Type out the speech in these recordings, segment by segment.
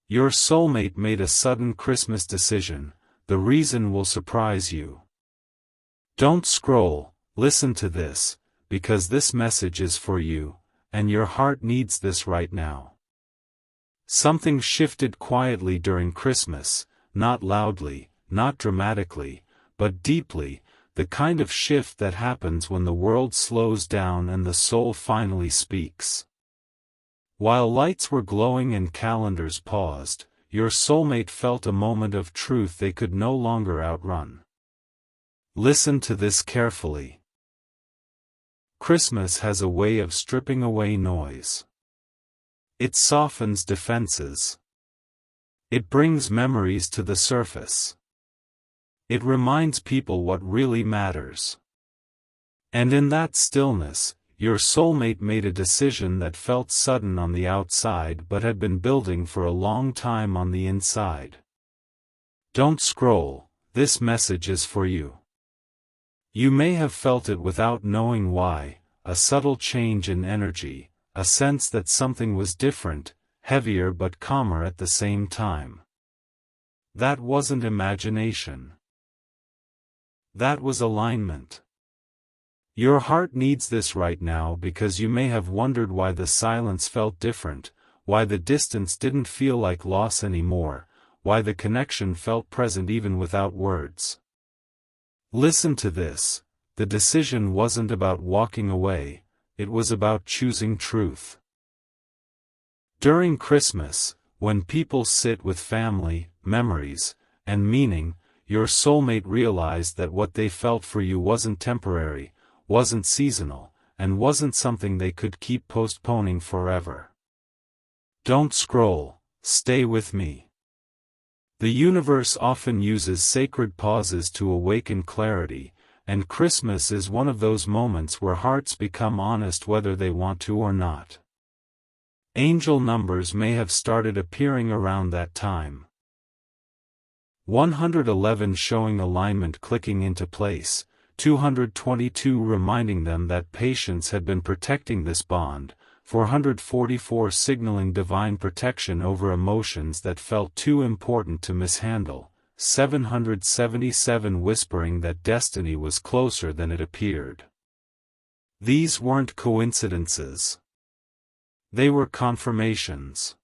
Your soulmate made a sudden Christmas decision. The reason will surprise you. Don't scroll, listen to this, because this message is for you, and your heart needs this right now. Something shifted quietly during Christmas, not loudly, not dramatically, but deeply, the kind of shift that happens when the world slows down and the soul finally speaks. While lights were glowing and calendars paused, your soulmate felt a moment of truth they could no longer outrun. Listen to this carefully. Christmas has a way of stripping away noise. It softens defenses. It brings memories to the surface. It reminds people what really matters. And in that stillness, your soulmate made a decision that felt sudden on the outside but had been building for a long time on the inside. Don't scroll, this message is for you. You may have felt it without knowing why, a subtle change in energy, a sense that something was different, heavier but calmer at the same time. That wasn't imagination. That was alignment. Your heart needs this right now because you may have wondered why the silence felt different, why the distance didn't feel like loss anymore, why the connection felt present even without words. Listen to this, the decision wasn't about walking away, it was about choosing truth. During Christmas, when people sit with family, memories, and meaning, your soulmate realized that what they felt for you wasn't temporary, wasn't seasonal, and wasn't something they could keep postponing forever. Don't scroll, stay with me. The universe often uses sacred pauses to awaken clarity, and Christmas is one of those moments where hearts become honest whether they want to or not. Angel numbers may have started appearing around that time. 111 showing alignment clicking into place, 222 reminding them that patience had been protecting this bond, 444 signaling divine protection over emotions that felt too important to mishandle, 777 whispering that destiny was closer than it appeared. These weren't coincidences. They were confirmations.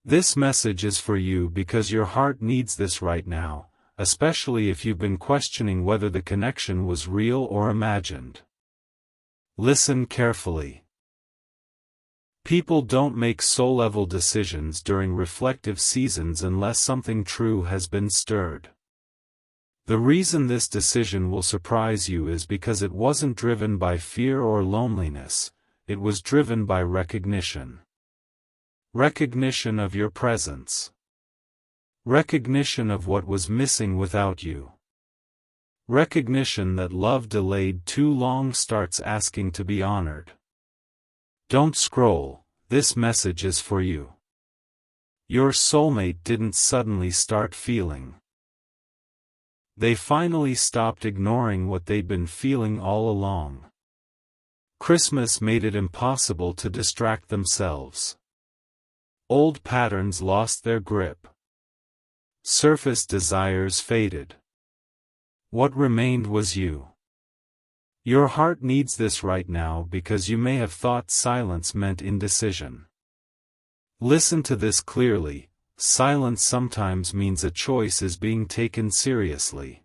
This message is for you because your heart needs this right now, especially if you've been questioning whether the connection was real or imagined. Listen carefully. People don't make soul-level decisions during reflective seasons unless something true has been stirred. The reason this decision will surprise you is because it wasn't driven by fear or loneliness, it was driven by recognition. Recognition of your presence. Recognition of what was missing without you. Recognition that love delayed too long starts asking to be honored. Don't scroll, this message is for you. Your soulmate didn't suddenly start feeling. They finally stopped ignoring what they'd been feeling all along. Christmas made it impossible to distract themselves. Old patterns lost their grip. Surface desires faded. What remained was you. Your heart needs this right now because you may have thought silence meant indecision. Listen to this clearly, silence sometimes means a choice is being taken seriously.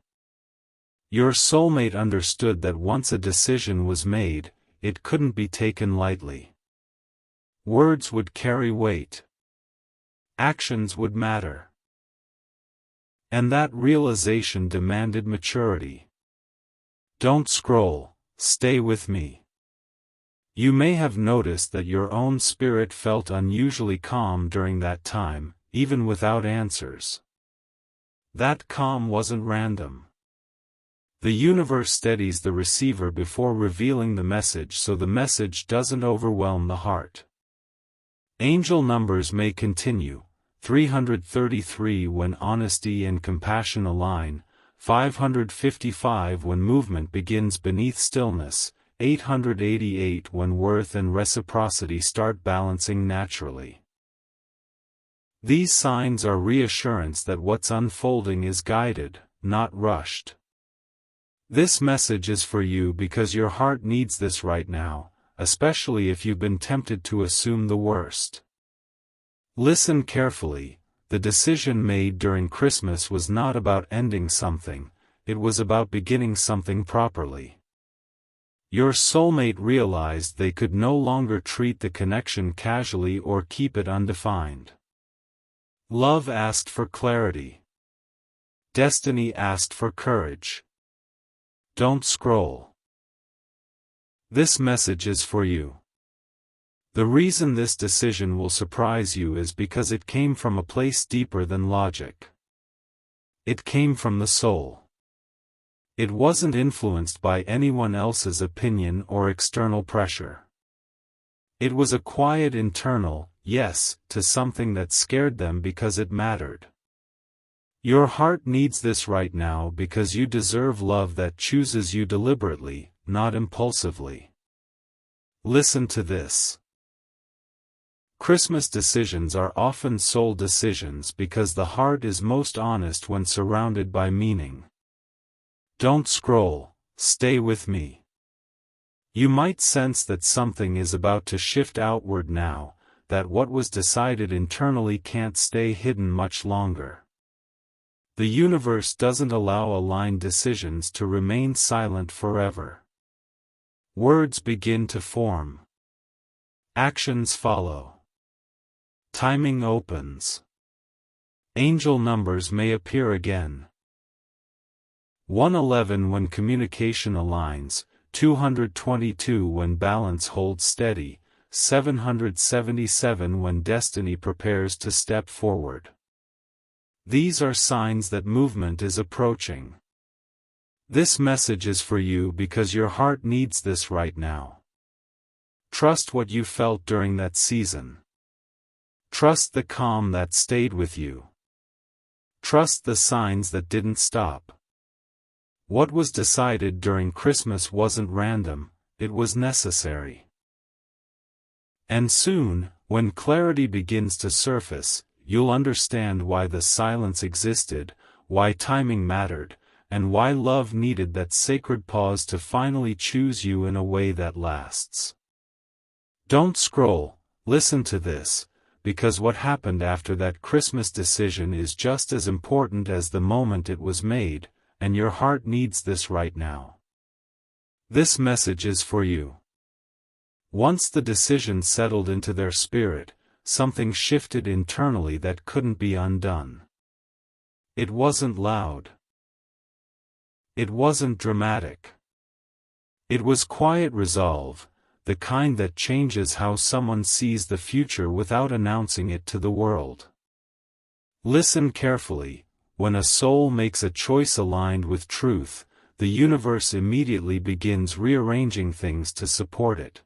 Your soulmate understood that once a decision was made, it couldn't be taken lightly. Words would carry weight. Actions would matter. And that realization demanded maturity. Don't scroll, stay with me. You may have noticed that your own spirit felt unusually calm during that time, even without answers. That calm wasn't random. The universe steadies the receiver before revealing the message so the message doesn't overwhelm the heart. Angel numbers may continue, 333 when honesty and compassion align, 555 when movement begins beneath stillness, 888 when worth and reciprocity start balancing naturally. These signs are reassurance that what's unfolding is guided, not rushed. This message is for you because your heart needs this right now, especially if you've been tempted to assume the worst. Listen carefully. The decision made during Christmas was not about ending something, it was about beginning something properly. Your soulmate realized they could no longer treat the connection casually or keep it undefined. Love asked for clarity. Destiny asked for courage. Don't scroll. This message is for you. The reason this decision will surprise you is because it came from a place deeper than logic. It came from the soul. It wasn't influenced by anyone else's opinion or external pressure. It was a quiet internal yes to something that scared them because it mattered. Your heart needs this right now because you deserve love that chooses you deliberately, not impulsively. Listen to this. Christmas decisions are often soul decisions because the heart is most honest when surrounded by meaning. Don't scroll, stay with me. You might sense that something is about to shift outward now, that what was decided internally can't stay hidden much longer. The universe doesn't allow aligned decisions to remain silent forever. Words begin to form. Actions follow. Timing opens. Angel numbers may appear again. 111 when communication aligns, 222 when balance holds steady, 777 when destiny prepares to step forward. These are signs that movement is approaching. This message is for you because your heart needs this right now. Trust what you felt during that season. Trust the calm that stayed with you. Trust the signs that didn't stop. What was decided during Christmas wasn't random, it was necessary. And soon, when clarity begins to surface, you'll understand why the silence existed, why timing mattered, and why love needed that sacred pause to finally choose you in a way that lasts. Don't scroll, listen to this, because what happened after that Christmas decision is just as important as the moment it was made, and your heart needs this right now. This message is for you. Once the decision settled into their spirit, something shifted internally that couldn't be undone. It wasn't loud. It wasn't dramatic. It was quiet resolve, the kind that changes how someone sees the future without announcing it to the world. Listen carefully. When a soul makes a choice aligned with truth, the universe immediately begins rearranging things to support it.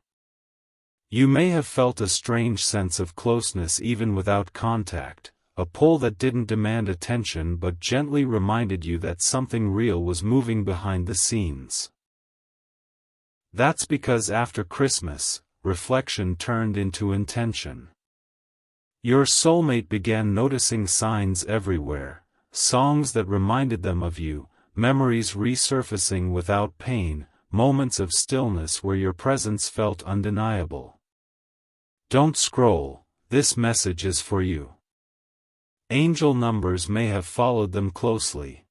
You may have felt a strange sense of closeness even without contact, a pull that didn't demand attention but gently reminded you that something real was moving behind the scenes. That's because after Christmas, reflection turned into intention. Your soulmate began noticing signs everywhere, songs that reminded them of you, memories resurfacing without pain, moments of stillness where your presence felt undeniable. Don't scroll, this message is for you. Angel numbers may have followed them closely.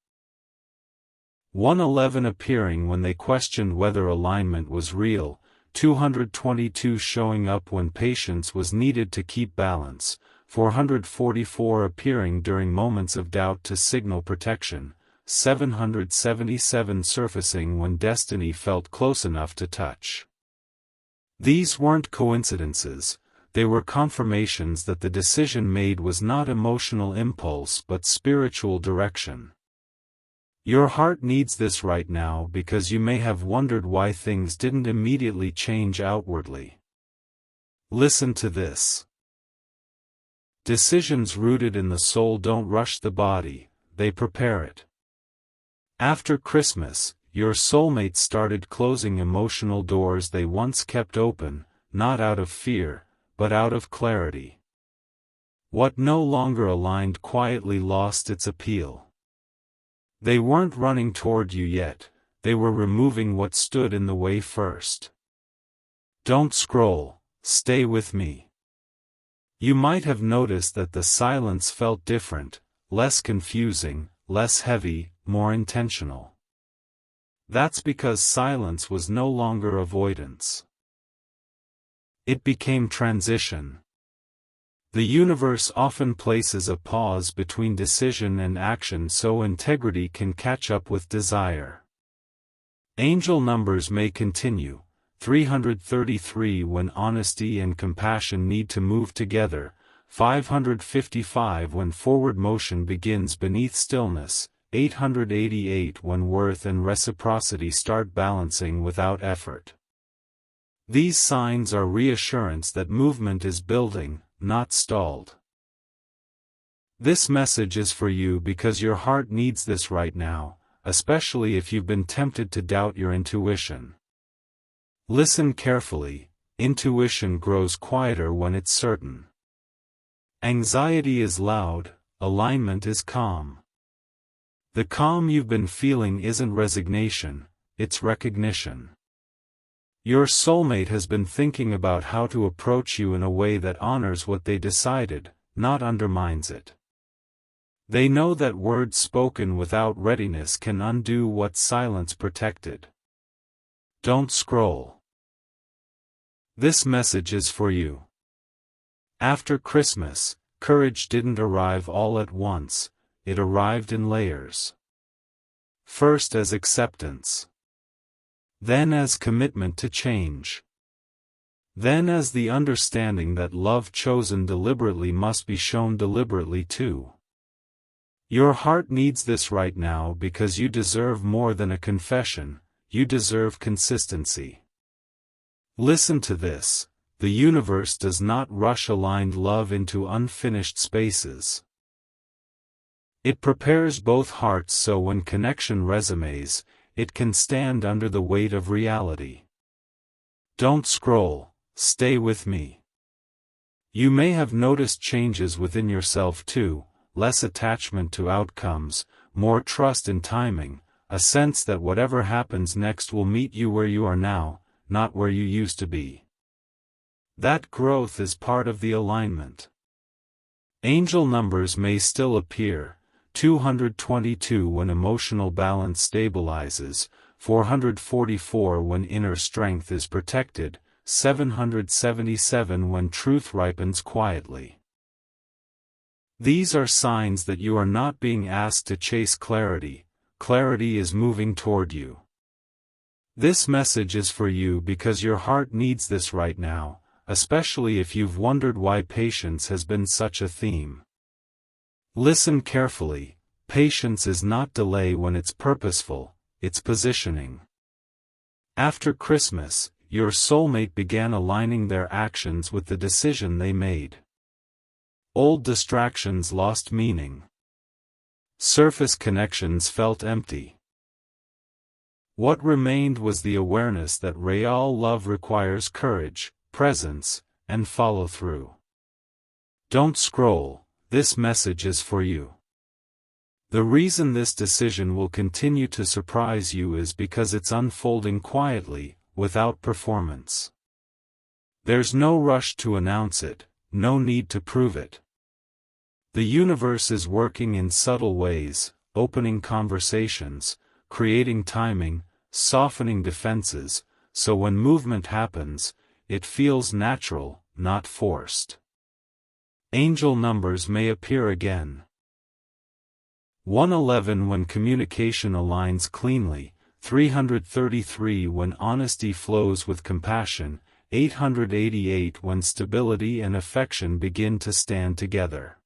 111 appearing when they questioned whether alignment was real, 222 showing up when patience was needed to keep balance, 444 appearing during moments of doubt to signal protection, 777 surfacing when destiny felt close enough to touch. These weren't coincidences, they were confirmations that the decision made was not emotional impulse but spiritual direction. Your heart needs this right now because you may have wondered why things didn't immediately change outwardly. Listen to this. Decisions rooted in the soul don't rush the body, they prepare it. After Christmas, your soulmate started closing emotional doors they once kept open, not out of fear, but out of clarity. What no longer aligned quietly lost its appeal. They weren't running toward you yet, they were removing what stood in the way first. Don't scroll, stay with me. You might have noticed that the silence felt different, less confusing, less heavy, more intentional. That's because silence was no longer avoidance. It became transition. The universe often places a pause between decision and action so integrity can catch up with desire. Angel numbers may continue, 333 when honesty and compassion need to move together, 555 when forward motion begins beneath stillness, 888 when worth and reciprocity start balancing without effort. These signs are reassurance that movement is building, not stalled. This message is for you because your heart needs this right now, especially if you've been tempted to doubt your intuition. Listen carefully, intuition grows quieter when it's certain. Anxiety is loud, alignment is calm. The calm you've been feeling isn't resignation, it's recognition. Your soulmate has been thinking about how to approach you in a way that honors what they decided, not undermines it. They know that words spoken without readiness can undo what silence protected. Don't scroll. This message is for you. After Christmas, courage didn't arrive all at once, it arrived in layers. First as acceptance. Then as commitment to change. Then as the understanding that love chosen deliberately must be shown deliberately too. Your heart needs this right now because you deserve more than a confession, you deserve consistency. Listen to this, the universe does not rush aligned love into unfinished spaces. It prepares both hearts so when connection resumes, it can stand under the weight of reality. Don't scroll, stay with me. You may have noticed changes within yourself too, less attachment to outcomes, more trust in timing, a sense that whatever happens next will meet you where you are now, not where you used to be. That growth is part of the alignment. Angel numbers may still appear, 222 when emotional balance stabilizes, 444 when inner strength is protected, 777 when truth ripens quietly. These are signs that you are not being asked to chase clarity, clarity is moving toward you. This message is for you because your heart needs this right now, especially if you've wondered why patience has been such a theme. Listen carefully, patience is not delay when it's purposeful, it's positioning. After Christmas, your soulmate began aligning their actions with the decision they made. Old distractions lost meaning. Surface connections felt empty. What remained was the awareness that real love requires courage, presence, and follow-through. Don't scroll, this message is for you. The reason this decision will continue to surprise you is because it's unfolding quietly, without performance. There's no rush to announce it, no need to prove it. The universe is working in subtle ways, opening conversations, creating timing, softening defenses, so when movement happens, it feels natural, not forced. Angel numbers may appear again. 111 when communication aligns cleanly, 333 when honesty flows with compassion, 888 when stability and affection begin to stand together.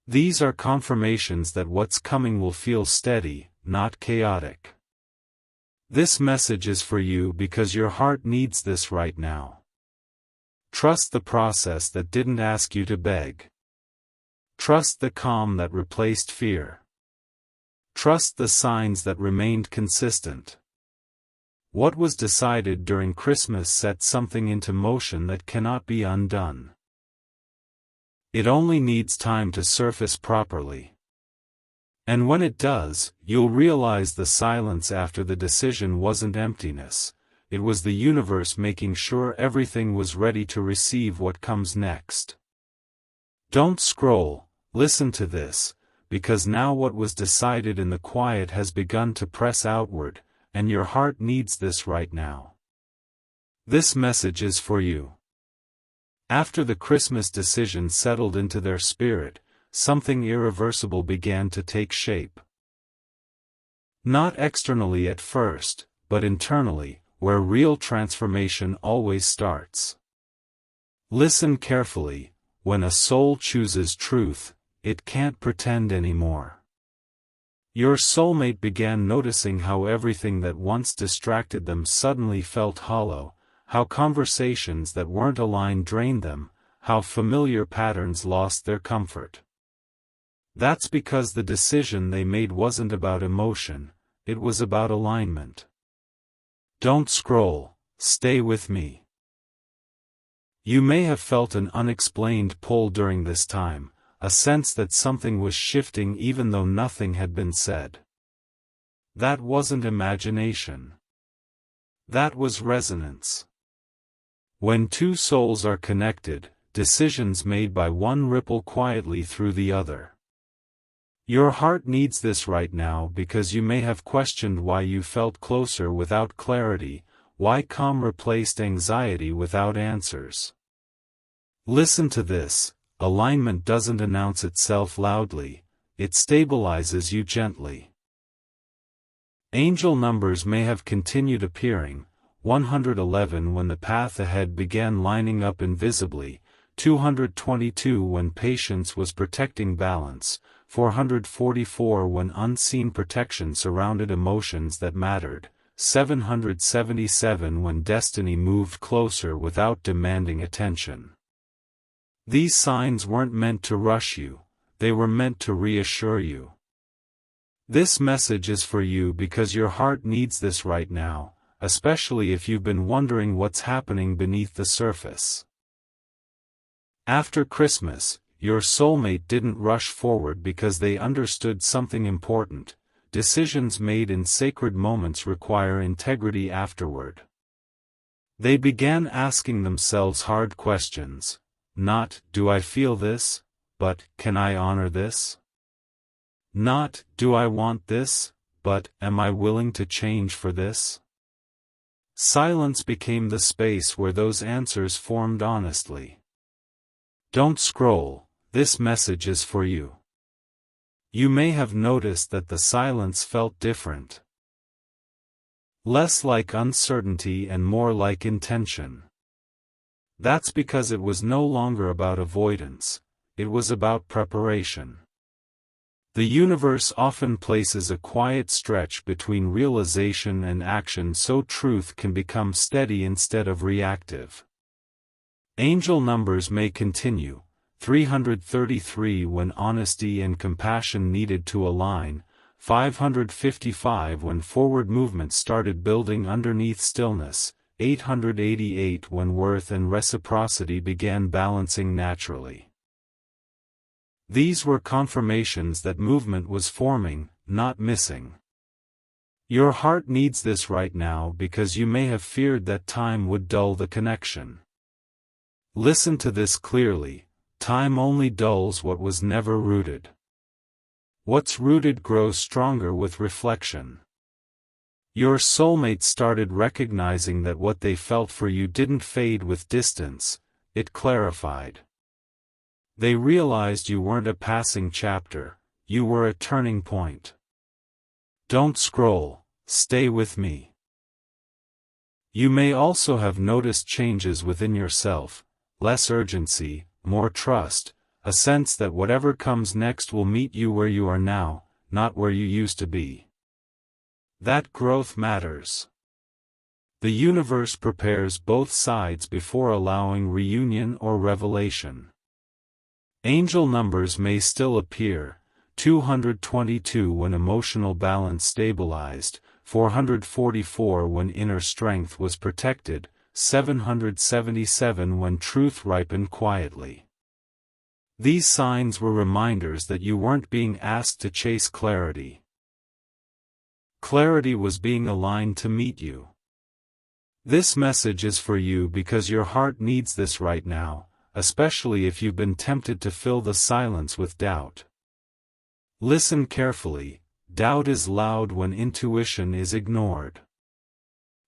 These are confirmations that what's coming will feel steady, not chaotic. This message is for you because your heart needs this right now. Trust the process that didn't ask you to beg. Trust the calm that replaced fear. Trust the signs that remained consistent. What was decided during Christmas set something into motion that cannot be undone. It only needs time to surface properly. And when it does, you'll realize the silence after the decision wasn't emptiness. It was the universe making sure everything was ready to receive what comes next. Don't scroll, listen to this, because now what was decided in the quiet has begun to press outward, and your heart needs this right now. This message is for you. After the Christmas decision settled into their spirit, something irreversible began to take shape. Not externally at first, but internally, where real transformation always starts. Listen carefully. When a soul chooses truth, it can't pretend anymore. Your soulmate began noticing how everything that once distracted them suddenly felt hollow, how conversations that weren't aligned drained them, how familiar patterns lost their comfort. That's because the decision they made wasn't about emotion, it was about alignment. Don't scroll, stay with me. You may have felt an unexplained pull during this time, a sense that something was shifting even though nothing had been said. That wasn't imagination. That was resonance. When two souls are connected, decisions made by one ripple quietly through the other. Your heart needs this right now because you may have questioned why you felt closer without clarity, why calm replaced anxiety without answers. Listen to this, alignment doesn't announce itself loudly, it stabilizes you gently. Angel numbers may have continued appearing, 111 when the path ahead began lining up invisibly, 222 when patience was protecting balance, 444 when unseen protection surrounded emotions that mattered, 777 when destiny moved closer without demanding attention. These signs weren't meant to rush you, they were meant to reassure you. This message is for you because your heart needs this right now, especially if you've been wondering what's happening beneath the surface. After Christmas, your soulmate didn't rush forward because they understood something important. Decisions made in sacred moments require integrity afterward. They began asking themselves hard questions. Not, do I feel this? But, can I honor this? Not, do I want this? But, am I willing to change for this? Silence became the space where those answers formed honestly. Don't scroll, this message is for you. You may have noticed that the silence felt different. Less like uncertainty and more like intention. That's because it was no longer about avoidance, it was about preparation. The universe often places a quiet stretch between realization and action so truth can become steady instead of reactive. Angel numbers may continue, 333 when honesty and compassion needed to align, 555 when forward movement started building underneath stillness, 888 when worth and reciprocity began balancing naturally. These were confirmations that movement was forming, not missing. Your heart needs this right now because you may have feared that time would dull the connection. Listen to this clearly, time only dulls what was never rooted. What's rooted grows stronger with reflection. Your soulmate started recognizing that what they felt for you didn't fade with distance, it clarified. They realized you weren't a passing chapter, you were a turning point. Don't scroll, stay with me. You may also have noticed changes within yourself, less urgency, more trust, a sense that whatever comes next will meet you where you are now, not where you used to be. That growth matters. The universe prepares both sides before allowing reunion or revelation. Angel numbers may still appear, 222 when emotional balance stabilized, 444 when inner strength was protected, 777 when truth ripened quietly. These signs were reminders that you weren't being asked to chase clarity. Clarity was being aligned to meet you. This message is for you because your heart needs this right now, especially if you've been tempted to fill the silence with doubt. Listen carefully. Doubt is loud when intuition is ignored.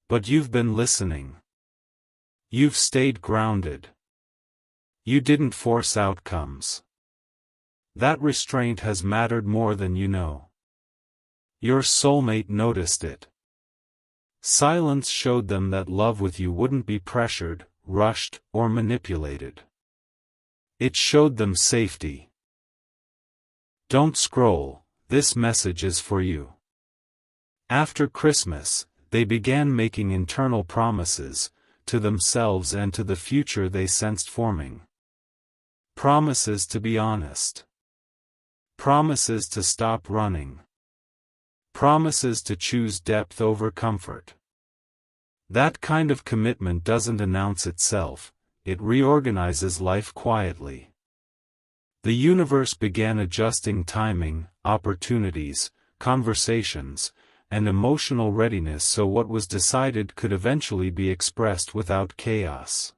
But you've been listening. You've stayed grounded. You didn't force outcomes. That restraint has mattered more than you know. Your soulmate noticed it. Silence showed them that love with you wouldn't be pressured, rushed, or manipulated. It showed them safety. Don't scroll, this message is for you. After Christmas, they began making internal promises, to themselves and to the future they sensed forming. Promises to be honest. Promises to stop running. Promises to choose depth over comfort. That kind of commitment doesn't announce itself, it reorganizes life quietly. The universe began adjusting timing, opportunities, conversations, and emotional readiness so what was decided could eventually be expressed without chaos.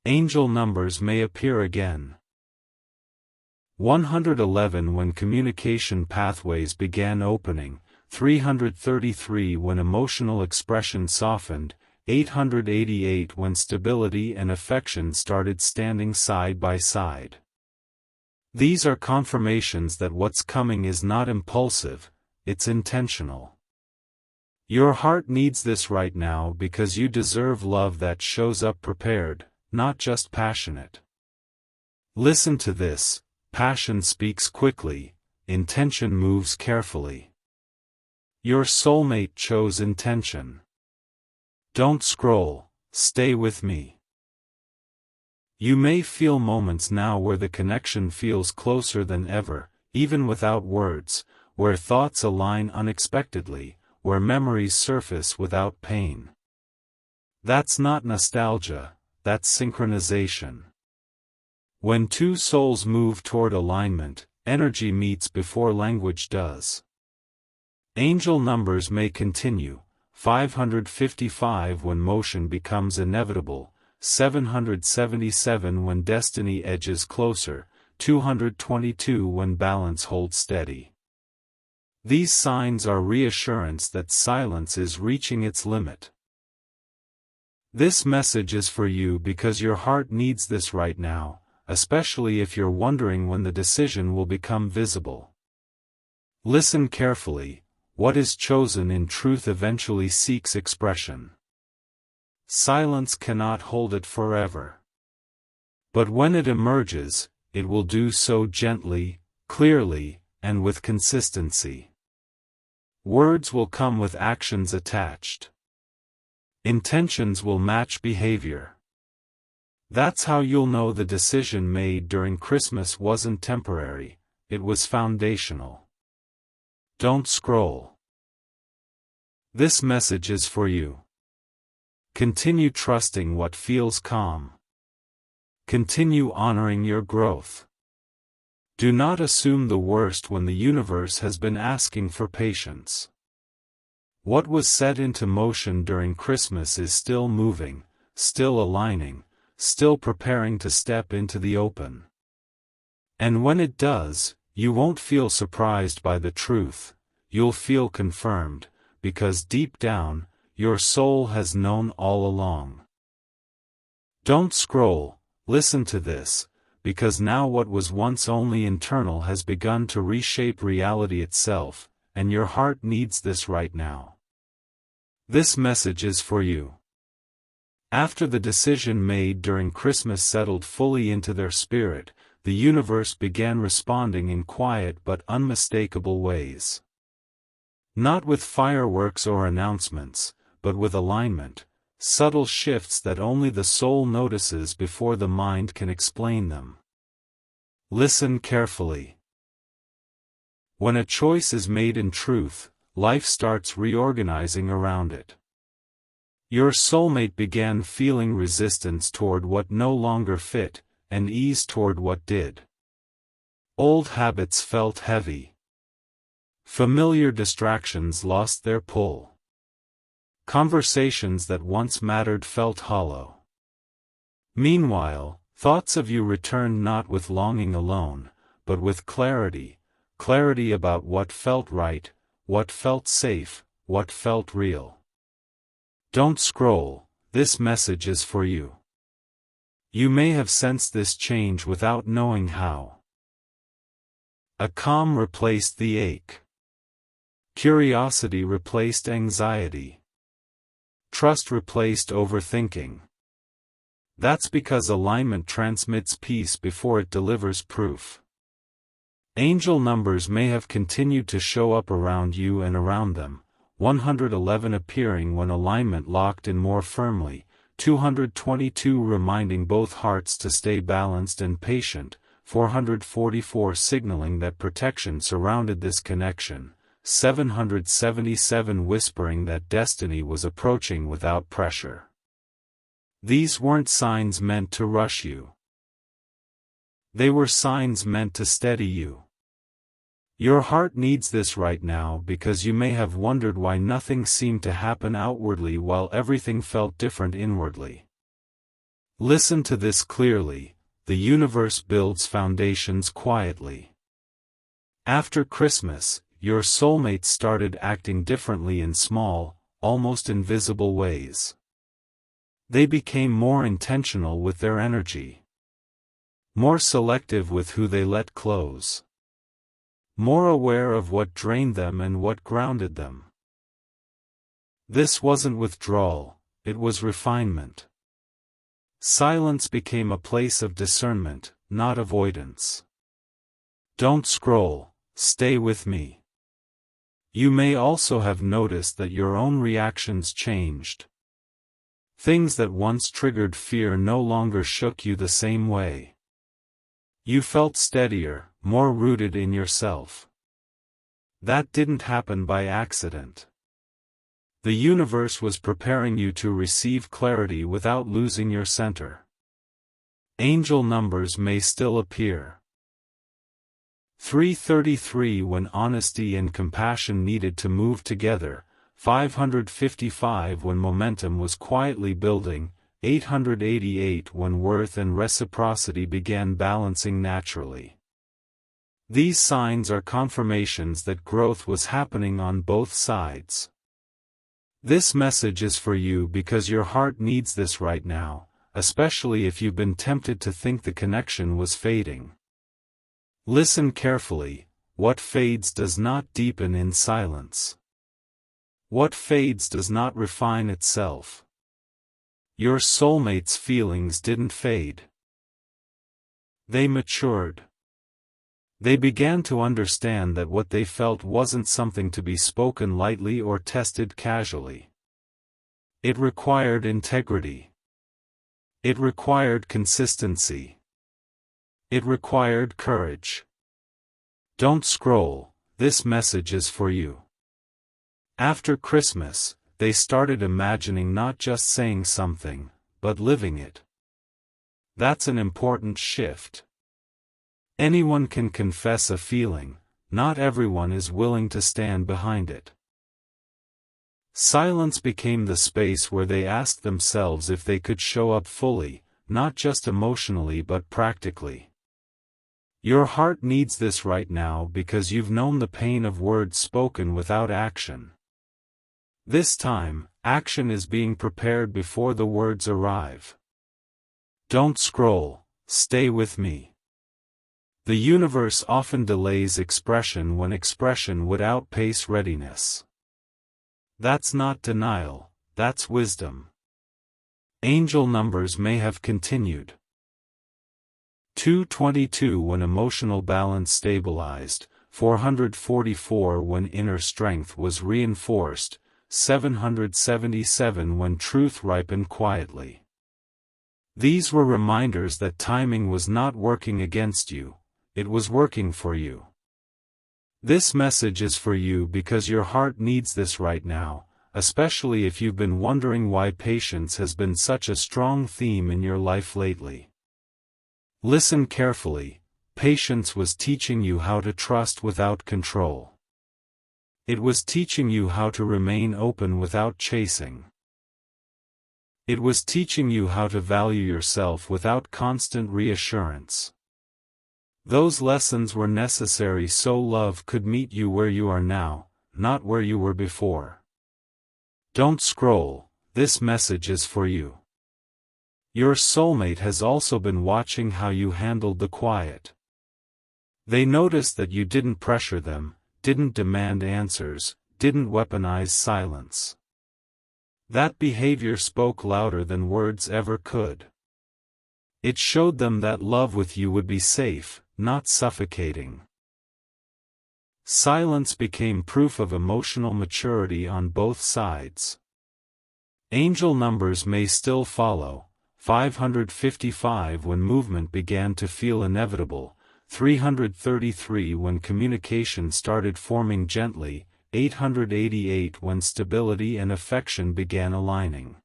Angel numbers may appear again. 111 when communication pathways began opening, 333 when emotional expression softened, 888 when stability and affection started standing side by side. These are confirmations that what's coming is not impulsive, it's intentional. Your heart needs this right now because you deserve love that shows up prepared, not just passionate. Listen to this, passion speaks quickly, intention moves carefully. Your soulmate chose intention. Don't scroll, stay with me. You may feel moments now where the connection feels closer than ever, even without words, where thoughts align unexpectedly, where memories surface without pain. That's not nostalgia, that's synchronization. When two souls move toward alignment, energy meets before language does. Angel numbers may continue, 555 when motion becomes inevitable, 777 when destiny edges closer, 222 when balance holds steady. These signs are reassurance that silence is reaching its limit. This message is for you because your heart needs this right now, especially if you're wondering when the decision will become visible. Listen carefully, what is chosen in truth eventually seeks expression. Silence cannot hold it forever. But when it emerges, it will do so gently, clearly, and with consistency. Words will come with actions attached. Intentions will match behavior. That's how you'll know the decision made during Christmas wasn't temporary, it was foundational. Don't scroll. This message is for you. Continue trusting what feels calm. Continue honoring your growth. Do not assume the worst when the universe has been asking for patience. What was set into motion during Christmas is still moving, still aligning, still preparing to step into the open. And when it does, you won't feel surprised by the truth, you'll feel confirmed, because deep down, your soul has known all along. Don't scroll, listen to this, because now what was once only internal has begun to reshape reality itself, and your heart needs this right now. This message is for you. After the decision made during Christmas settled fully into their spirit, the universe began responding in quiet but unmistakable ways. Not with fireworks or announcements, but with alignment, subtle shifts that only the soul notices before the mind can explain them. Listen carefully. When a choice is made in truth, life starts reorganizing around it. Your soulmate began feeling resistance toward what no longer fit, and ease toward what did. Old habits felt heavy. Familiar distractions lost their pull. Conversations that once mattered felt hollow. Meanwhile, thoughts of you returned not with longing alone, but with clarity, clarity about what felt right, what felt safe, what felt real. Don't scroll, this message is for you. You may have sensed this change without knowing how. A calm replaced the ache. Curiosity replaced anxiety. Trust replaced overthinking. That's because alignment transmits peace before it delivers proof. Angel numbers may have continued to show up around you and around them, 111 appearing when alignment locked in more firmly, 222 reminding both hearts to stay balanced and patient, 444 signaling that protection surrounded this connection, 777 whispering that destiny was approaching without pressure. These weren't signs meant to rush you. They were signs meant to steady you. Your heart needs this right now because you may have wondered why nothing seemed to happen outwardly while everything felt different inwardly. Listen to this clearly: the universe builds foundations quietly. After Christmas, your soulmates started acting differently in small, almost invisible ways. They became more intentional with their energy. More selective with who they let close. More aware of what drained them and what grounded them. This wasn't withdrawal, it was refinement. Silence became a place of discernment, not avoidance. Don't scroll, stay with me. You may also have noticed that your own reactions changed. Things that once triggered fear no longer shook you the same way. You felt steadier, more rooted in yourself. That didn't happen by accident. The universe was preparing you to receive clarity without losing your center. Angel numbers may still appear. 333 when honesty and compassion needed to move together, 555 when momentum was quietly building, 888 when worth and reciprocity began balancing naturally. These signs are confirmations that growth was happening on both sides. This message is for you because your heart needs this right now, especially if you've been tempted to think the connection was fading. Listen carefully: what fades does not deepen in silence. What fades does not refine itself. Your soulmate's feelings didn't fade. They matured. They began to understand that what they felt wasn't something to be spoken lightly or tested casually. It required integrity. It required consistency. It required courage. Don't scroll, this message is for you. After Christmas, they started imagining not just saying something, but living it. That's an important shift. Anyone can confess a feeling, not everyone is willing to stand behind it. Silence became the space where they asked themselves if they could show up fully, not just emotionally but practically. Your heart needs this right now because you've known the pain of words spoken without action. This time, action is being prepared before the words arrive. Don't scroll, stay with me. The universe often delays expression when expression would outpace readiness. That's not denial, that's wisdom. Angel numbers may have continued. 222 when emotional balance stabilized, 444 when inner strength was reinforced, 777 when truth ripened quietly. These were reminders that timing was not working against you, it was working for you. This message is for you because your heart needs this right now, especially if you've been wondering why patience has been such a strong theme in your life lately. Listen carefully. Patience was teaching you how to trust without control. It was teaching you how to remain open without chasing. It was teaching you how to value yourself without constant reassurance. Those lessons were necessary so love could meet you where you are now, not where you were before. Don't scroll, this message is for you. Your soulmate has also been watching how you handled the quiet. They noticed that you didn't pressure them, didn't demand answers, didn't weaponize silence. That behavior spoke louder than words ever could. It showed them that love with you would be safe, not suffocating. Silence became proof of emotional maturity on both sides. Angel numbers may still follow: 555 when movement began to feel inevitable, 333 when communication started forming gently, 888 when stability and affection began aligning.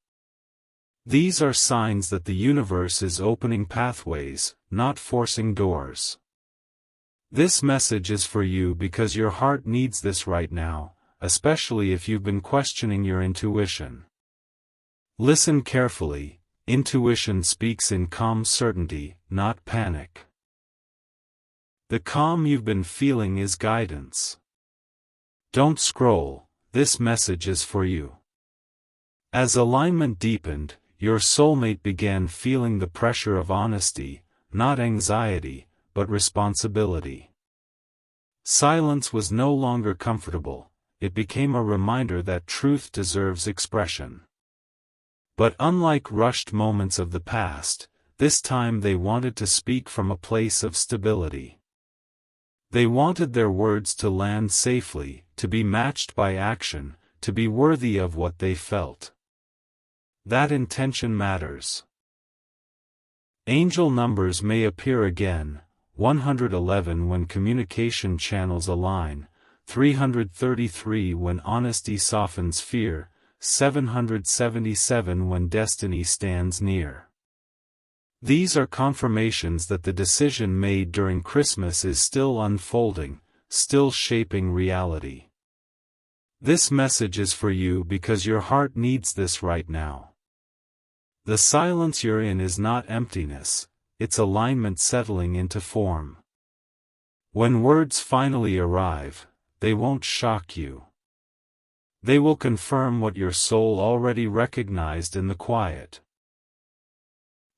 These are signs that the universe is opening pathways, not forcing doors. This message is for you because your heart needs this right now, especially if you've been questioning your intuition. Listen carefully. Intuition speaks in calm certainty, not panic. The calm you've been feeling is guidance. Don't scroll, this message is for you. As alignment deepened, your soulmate began feeling the pressure of honesty, not anxiety, but responsibility. Silence was no longer comfortable, it became a reminder that truth deserves expression. But unlike rushed moments of the past, this time they wanted to speak from a place of stability. They wanted their words to land safely, to be matched by action, to be worthy of what they felt. That intention matters. Angel numbers may appear again: 111 when communication channels align, 333 when honesty softens fear, 777 when destiny stands near. These are confirmations that the decision made during Christmas is still unfolding, still shaping reality. This message is for you because your heart needs this right now. The silence you're in is not emptiness, it's alignment settling into form. When words finally arrive, they won't shock you. They will confirm what your soul already recognized in the quiet.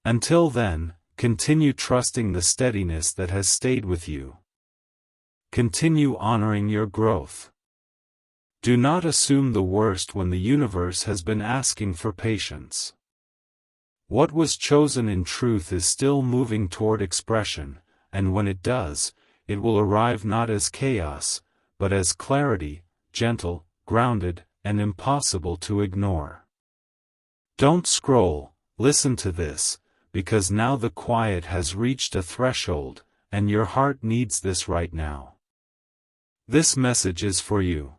Until then, continue trusting the steadiness that has stayed with you. Continue honoring your growth. Do not assume the worst when the universe has been asking for patience. What was chosen in truth is still moving toward expression, and when it does, it will arrive not as chaos, but as clarity, gentle, grounded, and impossible to ignore. Don't scroll, listen to this, because now the quiet has reached a threshold, and your heart needs this right now. This message is for you.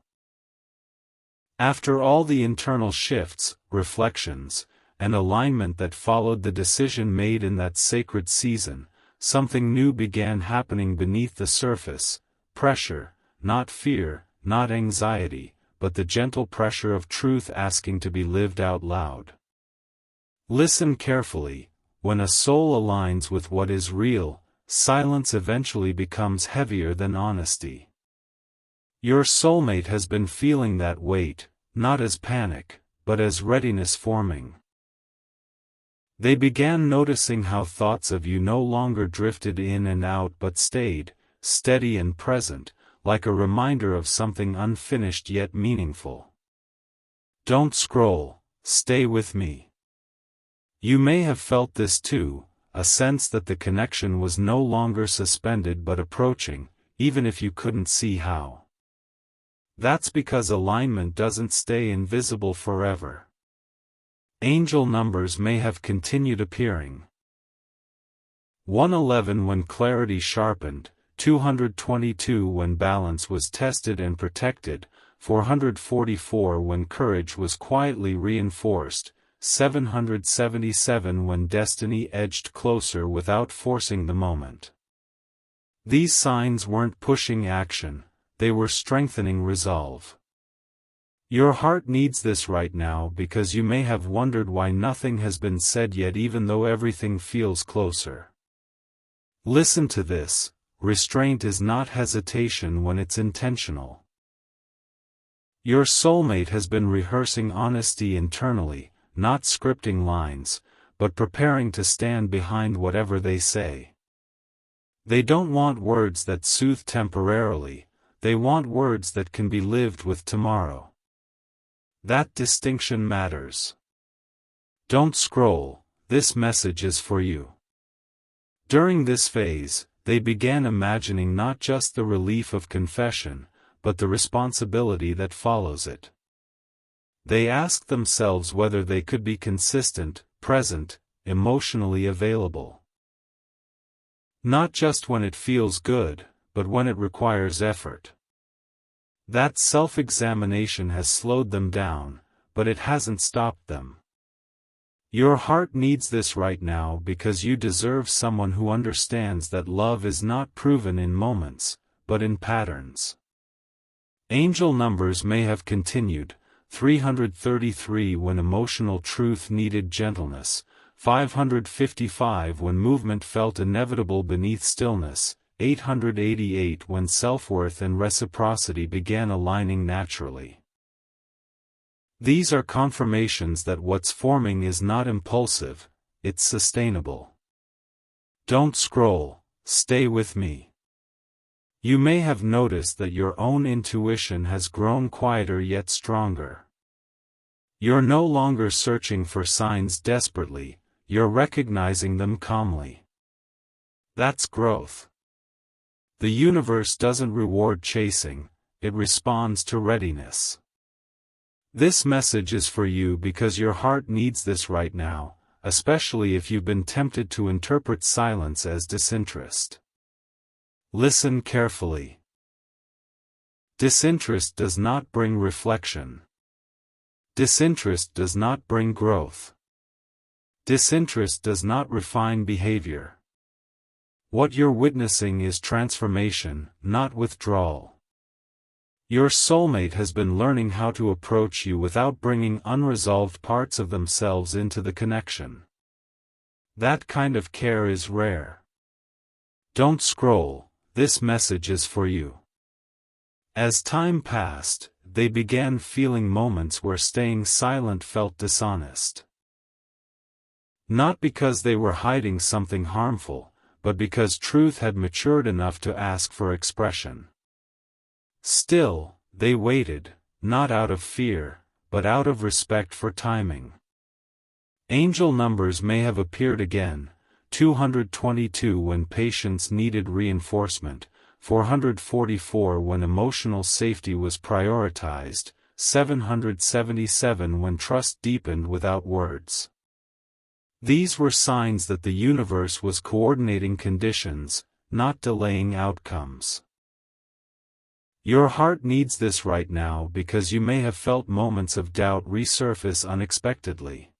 After all the internal shifts, reflections, and alignment that followed the decision made in that sacred season, something new began happening beneath the surface: pressure, not fear, not anxiety, but the gentle pressure of truth asking to be lived out loud. Listen carefully. When a soul aligns with what is real, silence eventually becomes heavier than honesty. Your soulmate has been feeling that weight, not as panic, but as readiness forming. They began noticing how thoughts of you no longer drifted in and out but stayed, steady and present, like a reminder of something unfinished yet meaningful. Don't scroll, stay with me. You may have felt this too, a sense that the connection was no longer suspended but approaching, even if you couldn't see how. That's because alignment doesn't stay invisible forever. Angel numbers may have continued appearing. 111 when clarity sharpened, 222 when balance was tested and protected, 444 when courage was quietly reinforced, 777 when destiny edged closer without forcing the moment. These signs weren't pushing action, they were strengthening resolve. Your heart needs this right now because you may have wondered why nothing has been said yet even though everything feels closer. Listen to this: restraint is not hesitation when it's intentional. Your soulmate has been rehearsing honesty internally, not scripting lines, but preparing to stand behind whatever they say. They don't want words that soothe temporarily, they want words that can be lived with tomorrow. That distinction matters. Don't scroll, this message is for you. During this phase, they began imagining not just the relief of confession, but the responsibility that follows it. They asked themselves whether they could be consistent, present, emotionally available. Not just when it feels good, but when it requires effort. That self-examination has slowed them down, but it hasn't stopped them. Your heart needs this right now because you deserve someone who understands that love is not proven in moments, but in patterns. Angel numbers may have continued: 333 when emotional truth needed gentleness, 555 when movement felt inevitable beneath stillness, 888 when self-worth and reciprocity began aligning naturally. These are confirmations that what's forming is not impulsive, it's sustainable. Don't scroll, stay with me. You may have noticed that your own intuition has grown quieter yet stronger. You're no longer searching for signs desperately, you're recognizing them calmly. That's growth. The universe doesn't reward chasing, it responds to readiness. This message is for you because your heart needs this right now, especially if you've been tempted to interpret silence as disinterest. Listen carefully. Disinterest does not bring reflection. Disinterest does not bring growth. Disinterest does not refine behavior. What you're witnessing is transformation, not withdrawal. Your soulmate has been learning how to approach you without bringing unresolved parts of themselves into the connection. That kind of care is rare. Don't scroll, this message is for you. As time passed, they began feeling moments where staying silent felt dishonest. Not because they were hiding something harmful, but because truth had matured enough to ask for expression. Still, they waited, not out of fear, but out of respect for timing. Angel numbers may have appeared again: 222 when patience needed reinforcement, 444 when emotional safety was prioritized, 777 when trust deepened without words. These were signs that the universe was coordinating conditions, not delaying outcomes. Your heart needs this right now because you may have felt moments of doubt resurface unexpectedly.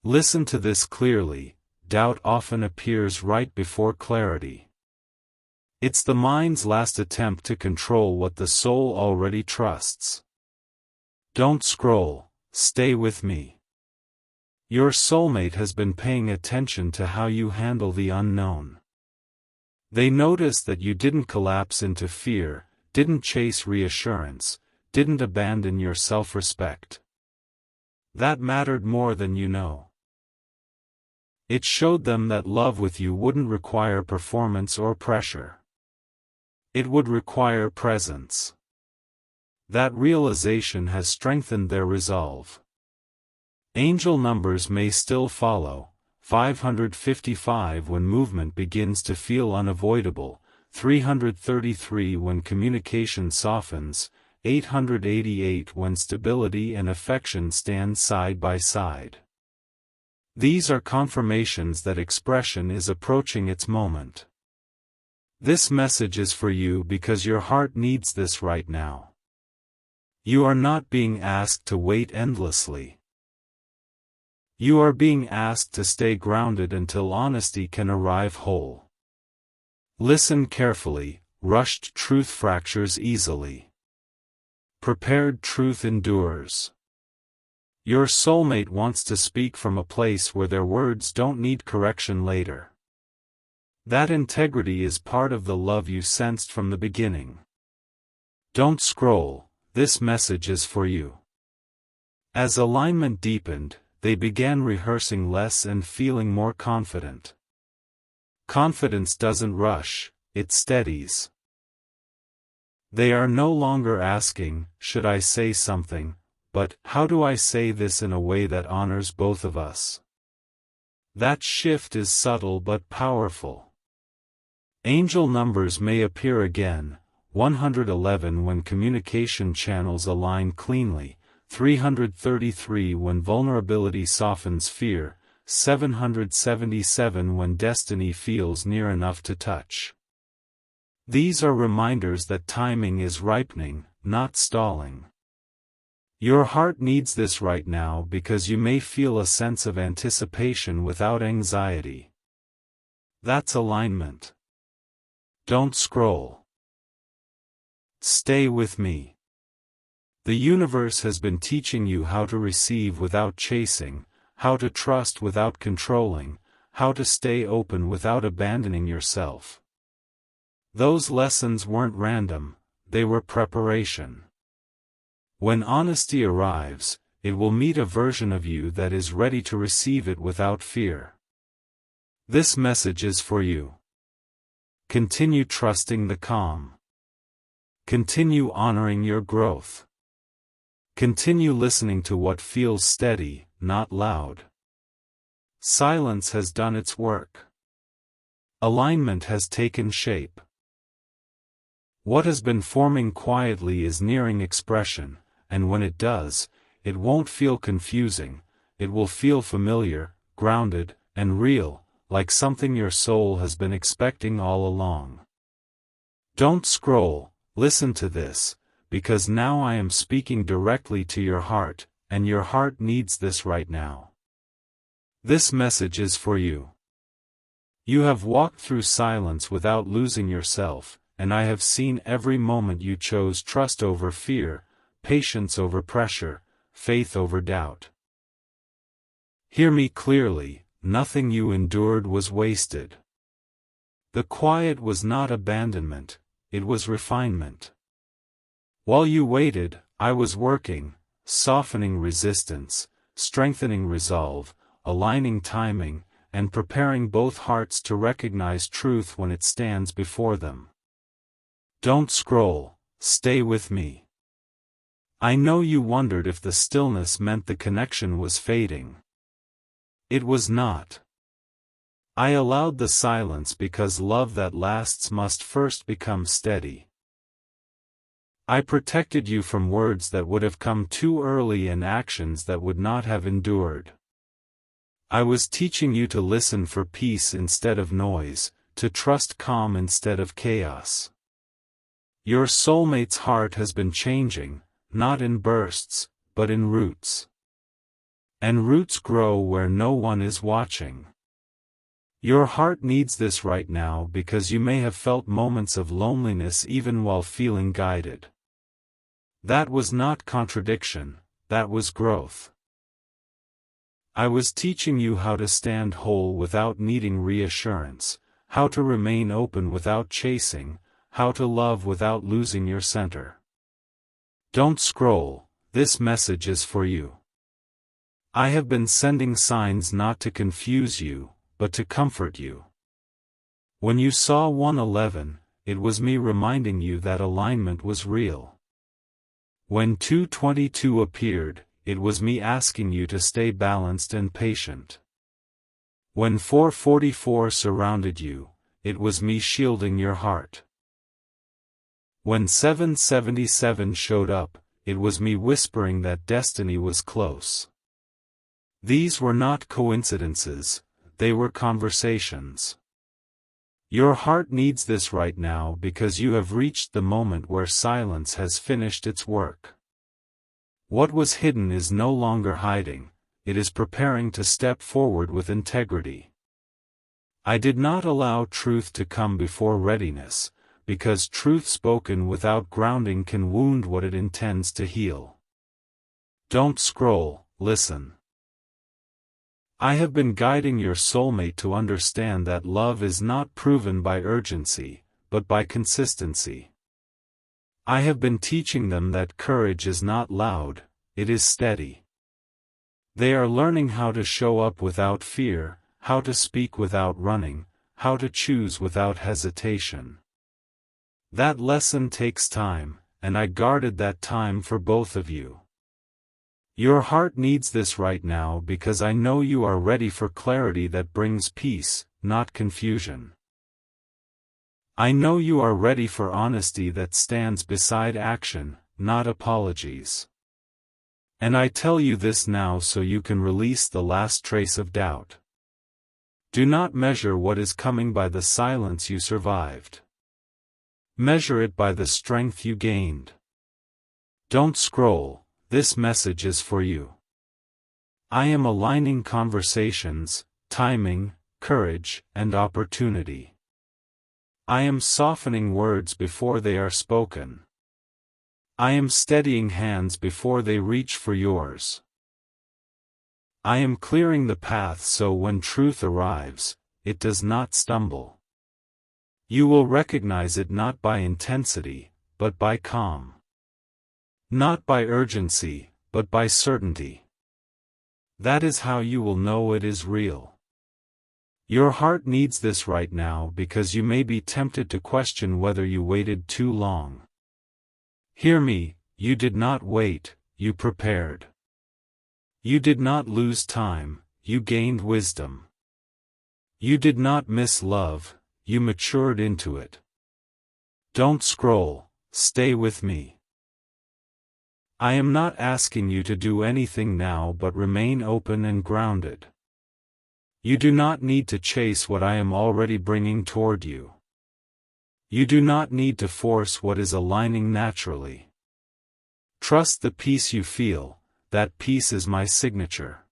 Listen to this clearly: doubt often appears right before clarity. It's the mind's last attempt to control what the soul already trusts. Don't scroll, stay with me. Your soulmate has been paying attention to how you handle the unknown. They noticed that you didn't collapse into fear, didn't chase reassurance, didn't abandon your self-respect. That mattered more than you know. It showed them that love with you wouldn't require performance or pressure. It would require presence. That realization has strengthened their resolve. Angel numbers may still follow: 555 when movement begins to feel unavoidable, 333 when communication softens, 888 when stability and affection stand side by side. These are confirmations that expression is approaching its moment. This message is for you because your heart needs this right now. You are not being asked to wait endlessly. You are being asked to stay grounded until honesty can arrive whole. Listen carefully, rushed truth fractures easily. Prepared truth endures. Your soulmate wants to speak from a place where their words don't need correction later. That integrity is part of the love you sensed from the beginning. Don't scroll, this message is for you. As alignment deepened, they began rehearsing less and feeling more confident. Confidence doesn't rush, it steadies. They are no longer asking, should I say something, but how do I say this in a way that honors both of us? That shift is subtle but powerful. Angel numbers may appear again, 111 when communication channels align cleanly, 333 when vulnerability softens fear, 777 when destiny feels near enough to touch. These are reminders that timing is ripening, not stalling. Your heart needs this right now because you may feel a sense of anticipation without anxiety. That's alignment. Don't scroll. Stay with me. The universe has been teaching you how to receive without chasing, how to trust without controlling, how to stay open without abandoning yourself. Those lessons weren't random, they were preparation. When honesty arrives, it will meet a version of you that is ready to receive it without fear. This message is for you. Continue trusting the calm. Continue honoring your growth. Continue listening to what feels steady, not loud. Silence has done its work. Alignment has taken shape. What has been forming quietly is nearing expression, and when it does, it won't feel confusing, it will feel familiar, grounded, and real, like something your soul has been expecting all along. Don't scroll, listen to this, because now I am speaking directly to your heart, and your heart needs this right now. This message is for you. You have walked through silence without losing yourself, and I have seen every moment you chose trust over fear, patience over pressure, faith over doubt. Hear me clearly, nothing you endured was wasted. The quiet was not abandonment, it was refinement. While you waited, I was working, softening resistance, strengthening resolve, aligning timing, and preparing both hearts to recognize truth when it stands before them. Don't scroll, stay with me. I know you wondered if the stillness meant the connection was fading. It was not. I allowed the silence because love that lasts must first become steady. I protected you from words that would have come too early and actions that would not have endured. I was teaching you to listen for peace instead of noise, to trust calm instead of chaos. Your soulmate's heart has been changing, not in bursts, but in roots. And roots grow where no one is watching. Your heart needs this right now because you may have felt moments of loneliness even while feeling guided. That was not contradiction, that was growth. I was teaching you how to stand whole without needing reassurance, how to remain open without chasing, how to love without losing your center. Don't scroll, this message is for you. I have been sending signs not to confuse you, but to comfort you. When you saw 111, it was me reminding you that alignment was real. When 222 appeared, it was me asking you to stay balanced and patient. When 444 surrounded you, it was me shielding your heart. When 777 showed up, it was me whispering that destiny was close. These were not coincidences, they were conversations. Your heart needs this right now because you have reached the moment where silence has finished its work. What was hidden is no longer hiding, it is preparing to step forward with integrity. I did not allow truth to come before readiness, because truth spoken without grounding can wound what it intends to heal. Don't scroll, listen. I have been guiding your soulmate to understand that love is not proven by urgency, but by consistency. I have been teaching them that courage is not loud, it is steady. They are learning how to show up without fear, how to speak without running, how to choose without hesitation. That lesson takes time, and I guarded that time for both of you. Your heart needs this right now because I know you are ready for clarity that brings peace, not confusion. I know you are ready for honesty that stands beside action, not apologies. And I tell you this now so you can release the last trace of doubt. Do not measure what is coming by the silence you survived. Measure it by the strength you gained. Don't scroll, this message is for you. I am aligning conversations, timing, courage, and opportunity. I am softening words before they are spoken. I am steadying hands before they reach for yours. I am clearing the path so when truth arrives, it does not stumble. You will recognize it not by intensity, but by calm. Not by urgency, but by certainty. That is how you will know it is real. Your heart needs this right now because you may be tempted to question whether you waited too long. Hear me, you did not wait, you prepared. You did not lose time, you gained wisdom. You did not miss love, you matured into it. Don't scroll, stay with me. I am not asking you to do anything now but remain open and grounded. You do not need to chase what I am already bringing toward you. You do not need to force what is aligning naturally. Trust the peace you feel, that peace is my signature.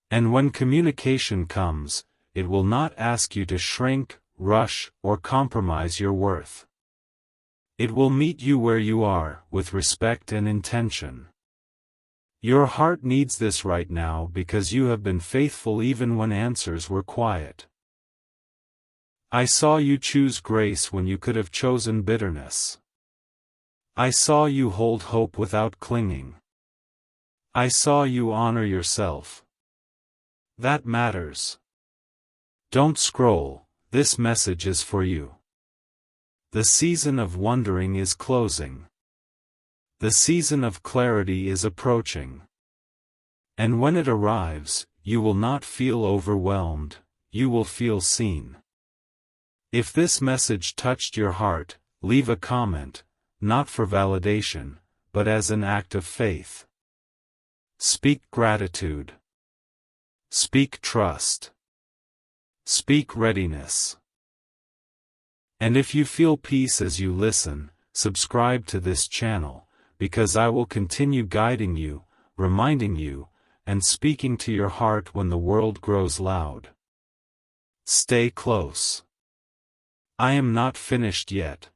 And when communication comes, it will not ask you to shrink, rush, or compromise your worth. It will meet you where you are, with respect and intention. Your heart needs this right now because you have been faithful even when answers were quiet. I saw you choose grace when you could have chosen bitterness. I saw you hold hope without clinging. I saw you honor yourself. That matters. Don't scroll, this message is for you. The season of wondering is closing. The season of clarity is approaching. And when it arrives, you will not feel overwhelmed, you will feel seen. If this message touched your heart, leave a comment, not for validation, but as an act of faith. Speak gratitude. Speak trust. Speak readiness. And if you feel peace as you listen, subscribe to this channel, because I will continue guiding you, reminding you, and speaking to your heart when the world grows loud. Stay close. I am not finished yet.